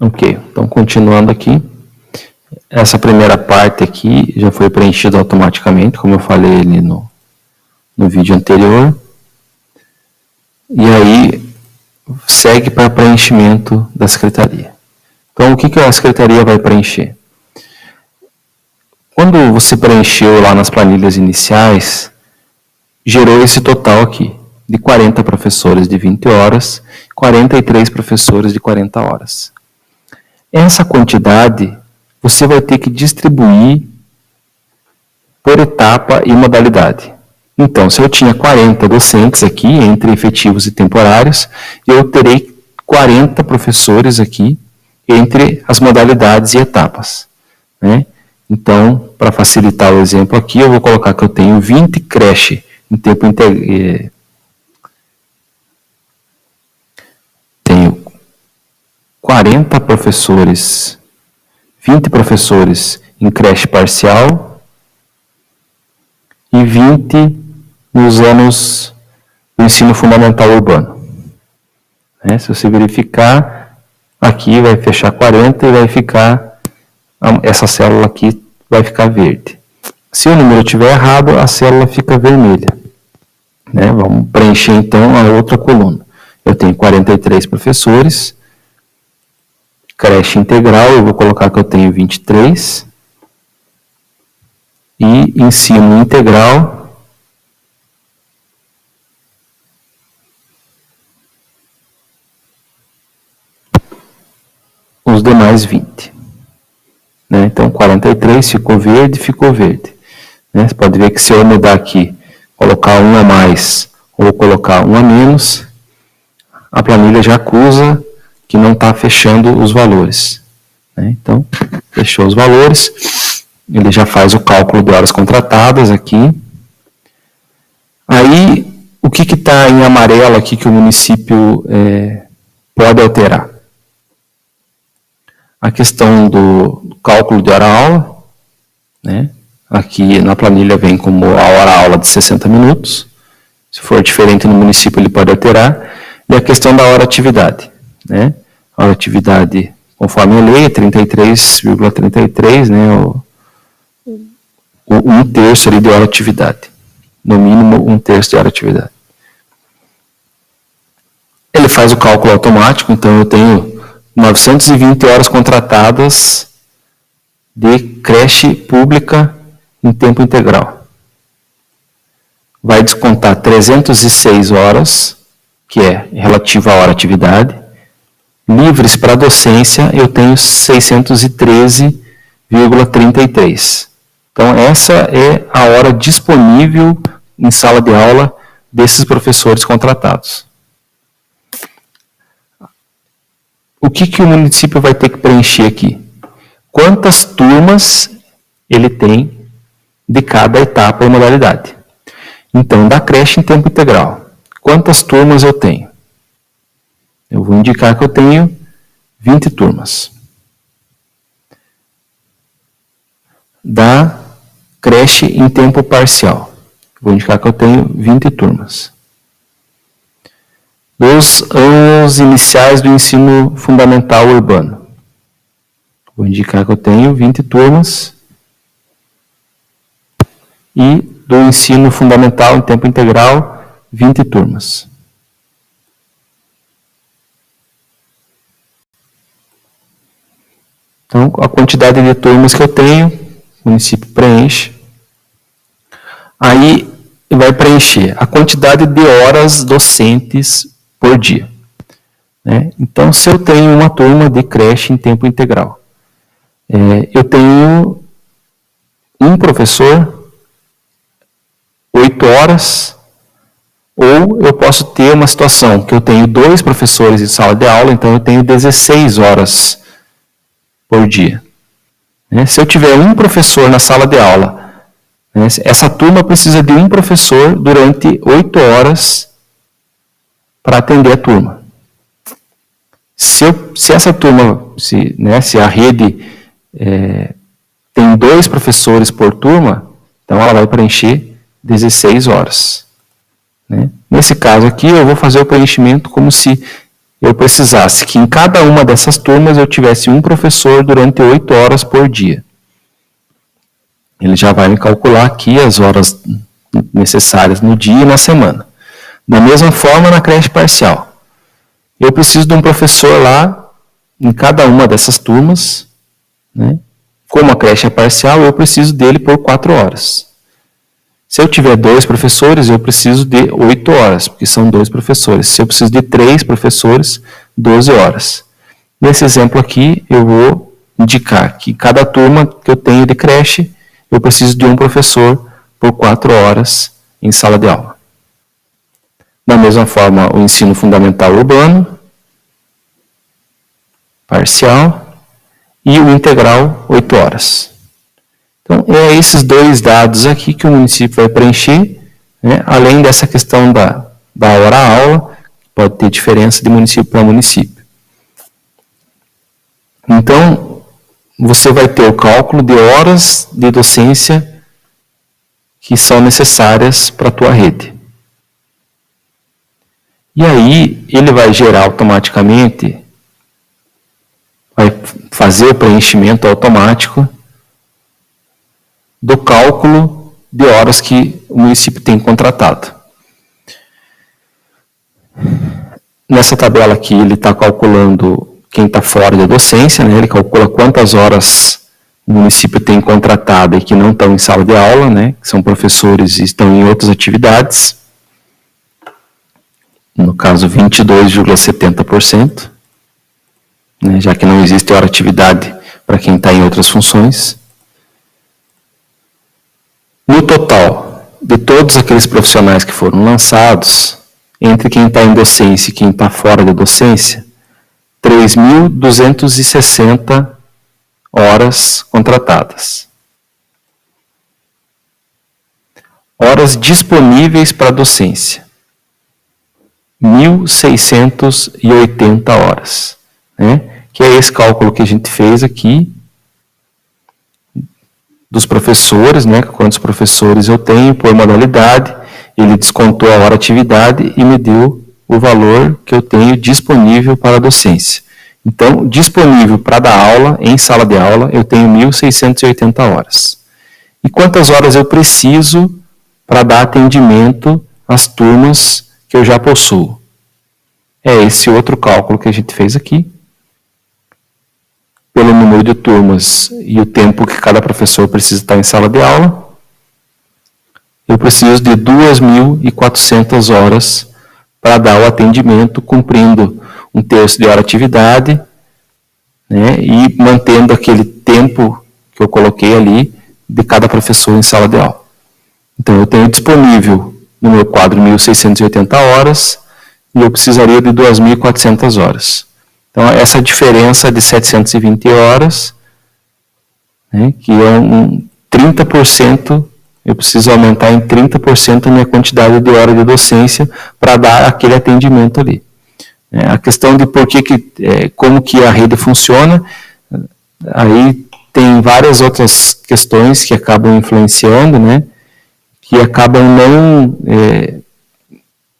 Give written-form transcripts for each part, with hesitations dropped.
Ok, então continuando aqui. Essa primeira parte aqui já foi preenchida automaticamente, como eu falei ali no vídeo anterior. E aí, segue para preenchimento da secretaria. Então, o que a secretaria vai preencher? Quando você preencheu lá nas planilhas iniciais, gerou esse total aqui, de 40 professores de 20 horas, 43 professores de 40 horas. Essa quantidade você vai ter que distribuir por etapa e modalidade. Então, se eu tinha 40 docentes aqui, entre efetivos e temporários, eu terei 40 professores aqui, entre as modalidades e etapas, né? Então, para facilitar o exemplo aqui, eu vou colocar que eu tenho 20 creche em tempo integral. Tenho 40 professores, 20 professores em creche parcial e 20 nos anos do ensino fundamental urbano. Se você verificar, aqui vai fechar 40 e vai ficar, essa célula aqui vai ficar verde. Se o número estiver errado, a célula fica vermelha. Vamos preencher então a outra coluna. Eu tenho 43 professores, creche integral, eu vou colocar que eu tenho 23, e ensino integral, os demais 20. Então, 43 ficou verde. Você pode ver que se eu mudar aqui, colocar um a mais ou colocar um a menos, a planilha já acusa que não está fechando os valores. Então, fechou os valores, ele já faz o cálculo de horas contratadas aqui. Aí, o que está em amarelo aqui que o município pode alterar? A questão do cálculo de hora-aula, aqui na planilha vem como a hora-aula de 60 minutos, se for diferente no município ele pode alterar, e a questão da hora-atividade. A hora-atividade, conforme a lei, é 33,33, um terço ali de hora-atividade, no mínimo um terço de hora-atividade. Ele faz o cálculo automático, então eu tenho 920 horas contratadas de creche pública em tempo integral. Vai descontar 306 horas, que é relativo à hora-atividade. Livres para docência, eu tenho 613,33. Então, essa é a hora disponível em sala de aula desses professores contratados. O que o município vai ter que preencher aqui? Quantas turmas ele tem de cada etapa e modalidade? Então, da creche em tempo integral, quantas turmas eu tenho? Eu vou indicar que eu tenho 20 turmas. Da creche em tempo parcial, vou indicar que eu tenho 20 turmas. Dos anos iniciais do ensino fundamental urbano, vou indicar que eu tenho 20 turmas. E do ensino fundamental em tempo integral, 20 turmas. Então, a quantidade de turmas que eu tenho, o município preenche. Aí, vai preencher a quantidade de horas docentes por dia. Então, se eu tenho uma turma de creche em tempo integral, eu tenho um professor, 8 horas, ou eu posso ter uma situação que eu tenho 2 professores em sala de aula, então eu tenho 16 horas por dia. Se eu tiver um professor na sala de aula, essa turma precisa de um professor durante 8 horas para atender a turma. Se essa turma, se a rede tem 2 professores por turma, então ela vai preencher 16 horas. Nesse caso aqui, eu vou fazer o preenchimento como se eu precisasse que em cada uma dessas turmas eu tivesse um professor durante 8 horas por dia. Ele já vai me calcular aqui as horas necessárias no dia e na semana. Da mesma forma, na creche parcial. Eu preciso de um professor lá em cada uma dessas turmas, né? Como a creche é parcial, eu preciso dele por 4 horas. Se eu tiver 2 professores, eu preciso de 8 horas, porque são 2 professores. Se eu preciso de 3 professores, 12 horas. Nesse exemplo aqui, eu vou indicar que cada turma que eu tenho de creche, eu preciso de um professor por 4 horas em sala de aula. Da mesma forma, o ensino fundamental urbano, parcial, e o integral, 8 horas. Então, é esses 2 dados aqui que o município vai preencher, né, além dessa questão da hora-aula, pode ter diferença de município para município. Então, você vai ter o cálculo de horas de docência que são necessárias para a tua rede. E aí, ele vai gerar automaticamente, vai fazer o preenchimento automático do cálculo de horas que o município tem contratado. Nessa tabela aqui, ele está calculando quem está fora da docência, né? Ele calcula quantas horas o município tem contratado e que não estão em sala de aula, né? Que são professores e estão em outras atividades. No caso, 22,70%, né? Já que não existe hora atividade para quem está em outras funções. No total, de todos aqueles profissionais que foram lançados, entre quem está em docência e quem está fora da docência, 3.260 horas contratadas. Horas disponíveis para docência, 1.680 horas, né? Que é esse cálculo que a gente fez aqui, dos professores, né? Quantos professores eu tenho por modalidade, ele descontou a hora atividade e me deu o valor que eu tenho disponível para a docência. Então, disponível para dar aula, em sala de aula, eu tenho 1.680 horas. E quantas horas eu preciso para dar atendimento às turmas que eu já possuo? É esse outro cálculo que a gente fez aqui. Pelo número de turmas e o tempo que cada professor precisa estar em sala de aula, eu preciso de 2.400 horas para dar o atendimento, cumprindo 1/3 de hora atividade, né, e mantendo aquele tempo que eu coloquei ali de cada professor em sala de aula. Então, eu tenho disponível no meu quadro 1.680 horas e eu precisaria de 2.400 horas. Então, essa diferença de 720 horas, né, que é 30%, eu preciso aumentar em 30% a minha quantidade de hora de docência para dar aquele atendimento ali. A questão de como que a rede funciona, aí tem várias outras questões que acabam influenciando, né, que acabam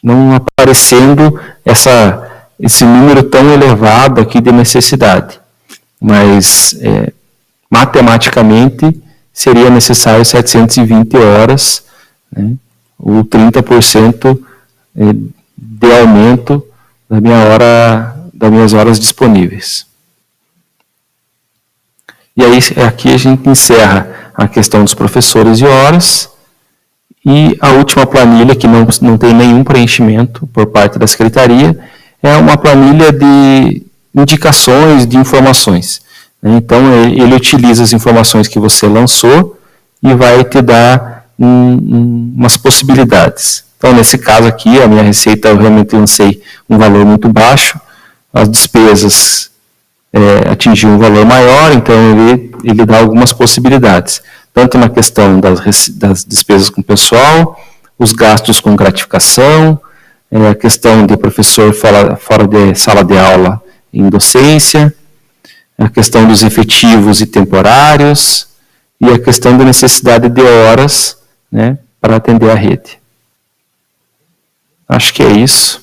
não aparecendo esse número tão elevado aqui de necessidade. Mas, matematicamente, seria necessário 720 horas, né, ou 30% de aumento das minhas horas disponíveis. E aí, aqui a gente encerra a questão dos professores e horas, e a última planilha, que não tem nenhum preenchimento por parte da secretaria, é uma planilha de indicações, de informações. Então, ele utiliza as informações que você lançou e vai te dar umas possibilidades. Então, nesse caso aqui, a minha receita, eu realmente lancei um valor muito baixo, as despesas atingiram um valor maior, então ele dá algumas possibilidades, tanto na questão das despesas com pessoal, os gastos com gratificação, a questão de professor fora de sala de aula em docência, a questão dos efetivos e temporários, e a questão da necessidade de horas, né, para atender a rede. Acho que é isso.